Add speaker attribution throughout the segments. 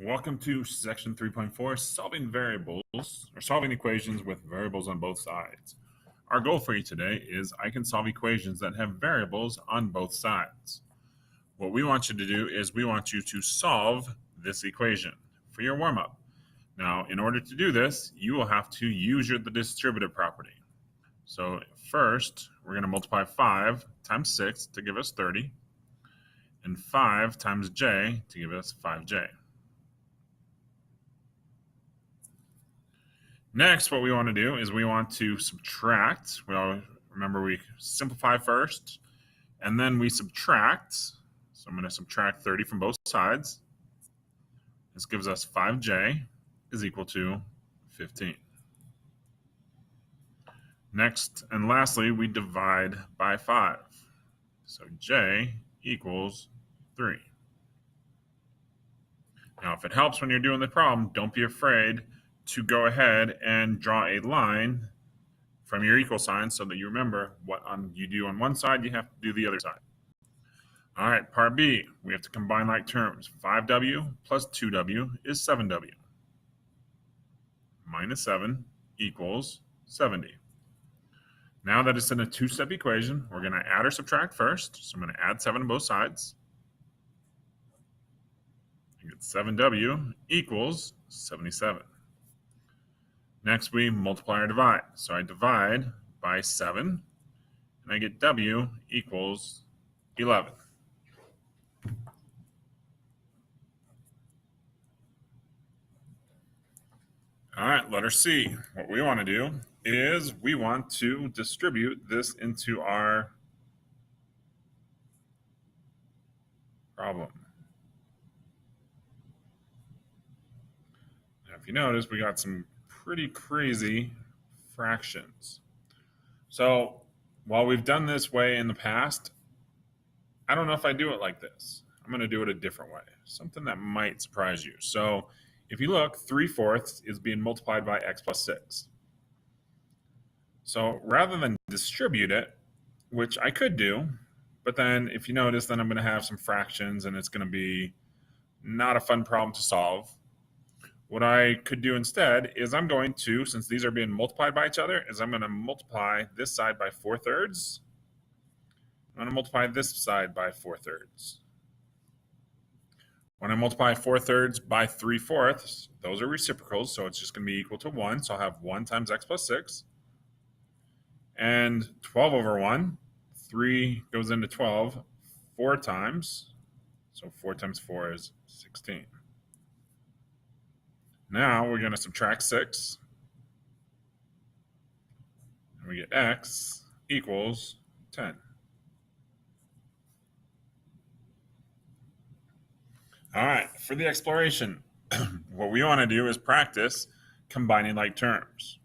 Speaker 1: Welcome to section 3.4, solving variables or solving equations with variables on both sides. Our goal for you today is I can solve equations that have variables on both sides. What we want you to do is we want you to solve this equation for your warm-up. Now, in order to do this, you will have to use the distributive property. So first, we're going to multiply 5 times 6 to give us 30, and 5 times j to give us 5j. Next, what we want to do is we want to subtract. Remember, we simplify first, and then we subtract. So I'm going to subtract 30 from both sides. This gives us 5j is equal to 15. Next and lastly, we divide by 5. So j equals 3. Now, if it helps when you're doing the problem, don't be afraid to go ahead and draw a line from your equal sign so that you remember what you do on one side, you have to do the other side. All right, part B, we have to combine like terms. 5w plus 2w is 7w. Minus 7 equals 70. Now that it's in a two-step equation, we're going to add or subtract first. So I'm going to add 7 to both sides. I get 7w equals 77. Next, we multiply or divide. So I divide by 7, and I get w equals 11. All right, letter C. What we want to do is we want to distribute this into our problem. Now, if you notice, we got some pretty crazy fractions. So while we've done this way in the past, I don't know if I do it like this. I'm going to do it a different way, something that might surprise you. So if you look, 3/4 is being multiplied by x plus 6. So rather than distribute it, which I could do, but then if you notice, then I'm going to have some fractions and it's going to be not a fun problem to solve. What I could do instead is I'm going to, since these are being multiplied by each other, is I'm going to multiply this side by 4/3. I'm going to multiply this side by 4/3. When I multiply 4/3 by 3/4, those are reciprocals, so it's just going to be equal to 1. So I'll have 1 times x plus 6. And 12 over 1, 3 goes into 12 4 times. So 4 times 4 is 16. Now we're going to subtract 6. And we get x equals 10. All right, for the exploration, what we want to do is practice combining like terms.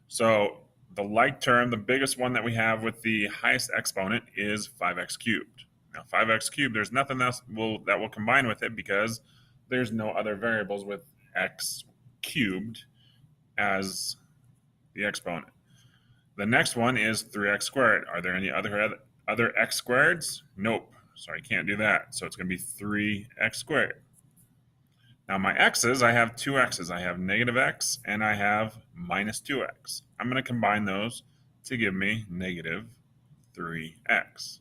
Speaker 1: So the like term, the biggest one that we have with the highest exponent is 5x cubed. Now 5x cubed, there's nothing else that will combine with it because there's no other variables with x cubed as the exponent. The next one is 3x squared. Are there any other x squareds? Nope. So I can't do that. So it's going to be 3x squared. Now my x's, I have two x's. I have negative x and I have minus 2x. I'm going to combine those to give me negative 3x.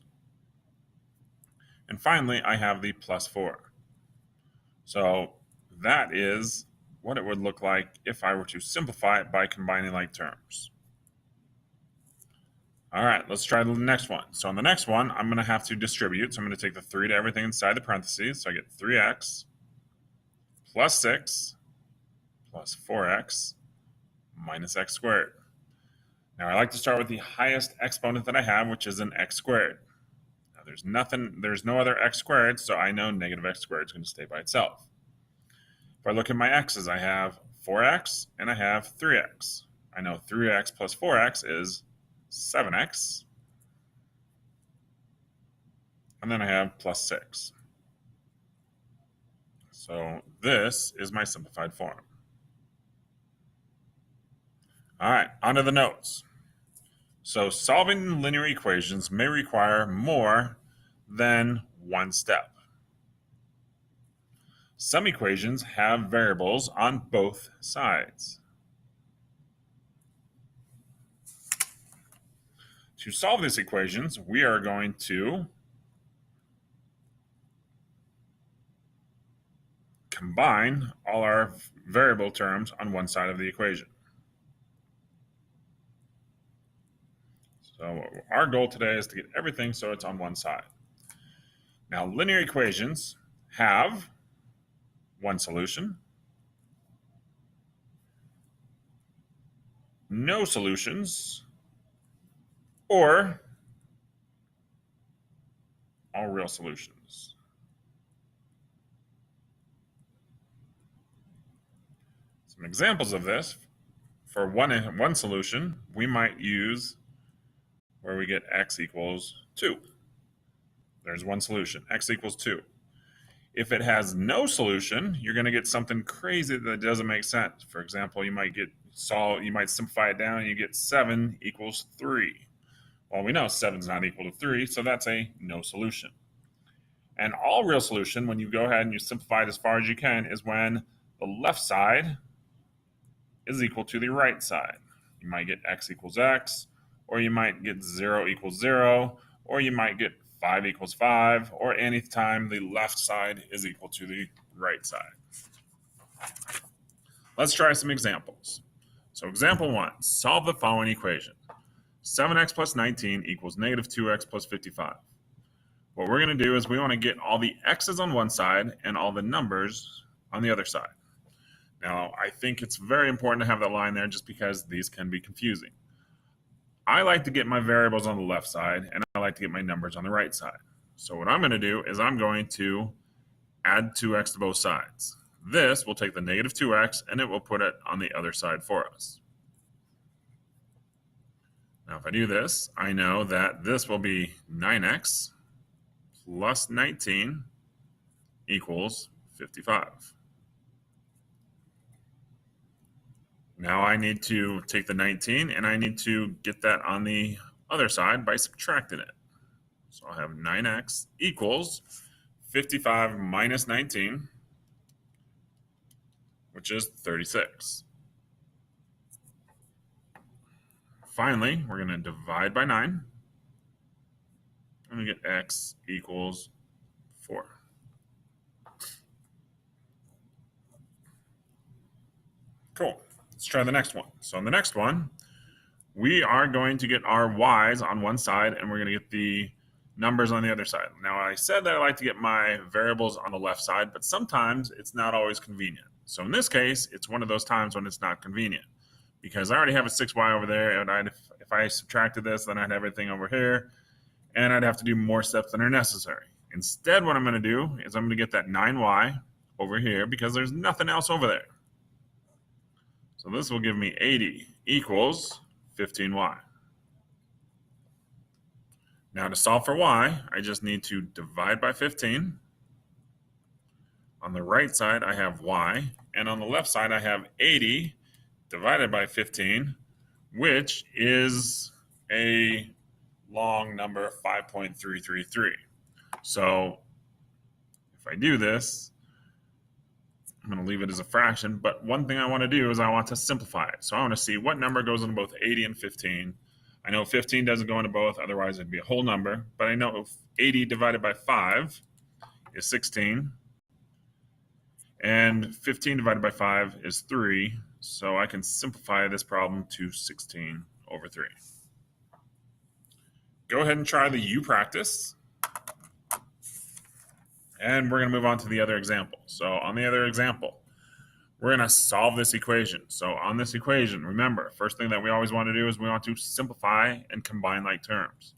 Speaker 1: And finally, I have the plus 4. So that is what it would look like if I were to simplify it by combining like terms. All right, let's try the next one. So on the next one, I'm going to have to distribute. So I'm going to take the 3 to everything inside the parentheses. So I get 3x plus 6 plus 4x minus x squared. Now I like to start with the highest exponent that I have, which is an x squared. Now there's no other x squared, so I know negative x squared is going to stay by itself. If I look at my x's, I have 4x and I have 3x. I know 3x plus 4x is 7x. And then I have plus 6. So this is my simplified form. All right, on to the notes. So solving linear equations may require more than one step. Some equations have variables on both sides. To solve these equations, we are going to combine all our variable terms on one side of the equation. So our goal today is to get everything so it's on one side. Now, linear equations have one solution, no solutions, or all real solutions. Some examples of this: for one solution, we might use where we get x equals 2. There's one solution, x equals 2. If it has no solution, you're going to get something crazy that doesn't make sense. For example, you might simplify it down and you get 7 equals 3. Well, we know 7 is not equal to 3, so that's a no solution. And all real solution, when you go ahead and you simplify it as far as you can, is when the left side is equal to the right side. You might get x equals x, or you might get 0 equals 0, or you might get 5 equals 5, or any time the left side is equal to the right side. Let's try some examples. So example 1, solve the following equation. 7x plus 19 equals negative 2x plus 55. What we're going to do is we want to get all the x's on one side and all the numbers on the other side. Now, I think it's very important to have that line there just because these can be confusing. I like to get my variables on the left side, and I like to get my numbers on the right side. So what I'm going to do is I'm going to add 2x to both sides. This will take the negative 2x, and it will put it on the other side for us. Now, if I do this, I know that this will be 9x plus 19 equals 55. Now I need to take the 19 and I need to get that on the other side by subtracting it. So I'll have 9x equals 55 minus 19, which is 36. Finally, we're going to divide by 9, and we get x equals 4. Cool. Let's try the next one. So in the next one, we are going to get our y's on one side, and we're going to get the numbers on the other side. Now, I said that I like to get my variables on the left side, but sometimes it's not always convenient. So in this case, it's one of those times when it's not convenient, because I already have a 6y over there, and if I subtracted this, then I'd have everything over here, and I'd have to do more steps than are necessary. Instead, what I'm going to do is I'm going to get that 9y over here because there's nothing else over there. So this will give me 80 equals 15y. Now to solve for y, I just need to divide by 15. On the right side, I have y, and on the left side, I have 80 divided by 15, which is a long number, 5.333. So if I do this, I'm going to leave it as a fraction, but one thing I want to do is I want to simplify it. So I want to see what number goes into both 80 and 15. I know 15 doesn't go into both, otherwise it'd be a whole number, but I know 80 divided by 5 is 16, and 15 divided by 5 is 3, so I can simplify this problem to 16 over 3. Go ahead and try the U practice. And we're going to move on to the other example. So on the other example, we're going to solve this equation. So on this equation, remember, first thing that we always want to do is we want to simplify and combine like terms.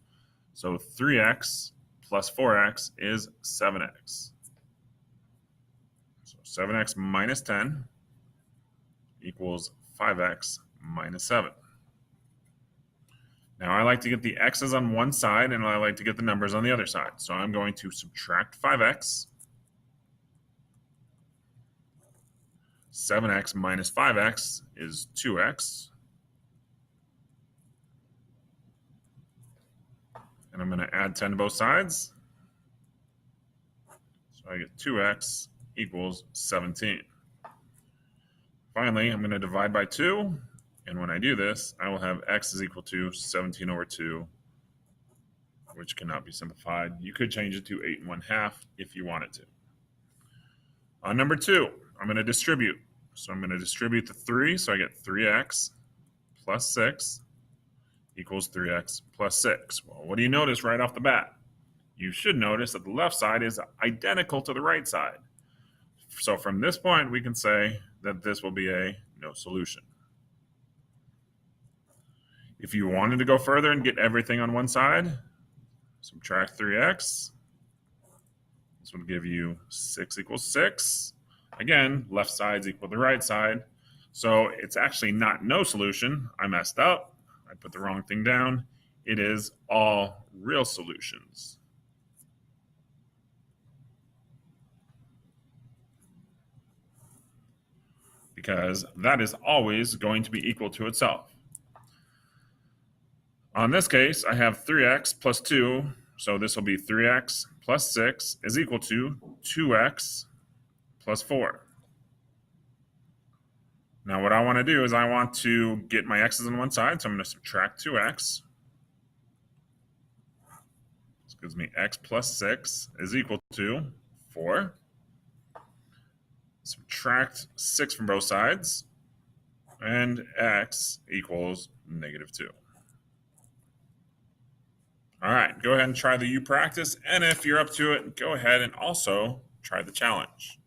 Speaker 1: So 3x plus 4x is 7x. So 7x minus 10 equals 5x minus 7. Now I like to get the x's on one side and I like to get the numbers on the other side. So I'm going to subtract 5x. 7x minus 5x is 2x. And I'm going to add 10 to both sides. So I get 2x equals 17. Finally, I'm going to divide by 2. And when I do this, I will have x is equal to 17 over 2, which cannot be simplified. You could change it to 8 1/2 if you wanted to. On number 2, I'm going to distribute. So I'm going to distribute the 3, so I get 3x plus 6 equals 3x plus 6. Well, what do you notice right off the bat? You should notice that the left side is identical to the right side. So from this point, we can say that this will be a no solution. If you wanted to go further and get everything on one side, subtract 3x. This would give you 6 equals 6. Again, left side's equal to the right side. So it's actually not no solution. I messed up. I put the wrong thing down. It is all real solutions. Because that is always going to be equal to itself. On this case, I have 3x plus 2, so this will be 3x plus 6 is equal to 2x plus 4. Now what I want to do is I want to get my x's on one side, so I'm going to subtract 2x. This gives me x plus 6 is equal to 4. Subtract 6 from both sides, and x equals -2. All right, go ahead and try the U practice, and if you're up to it, go ahead and also try the challenge.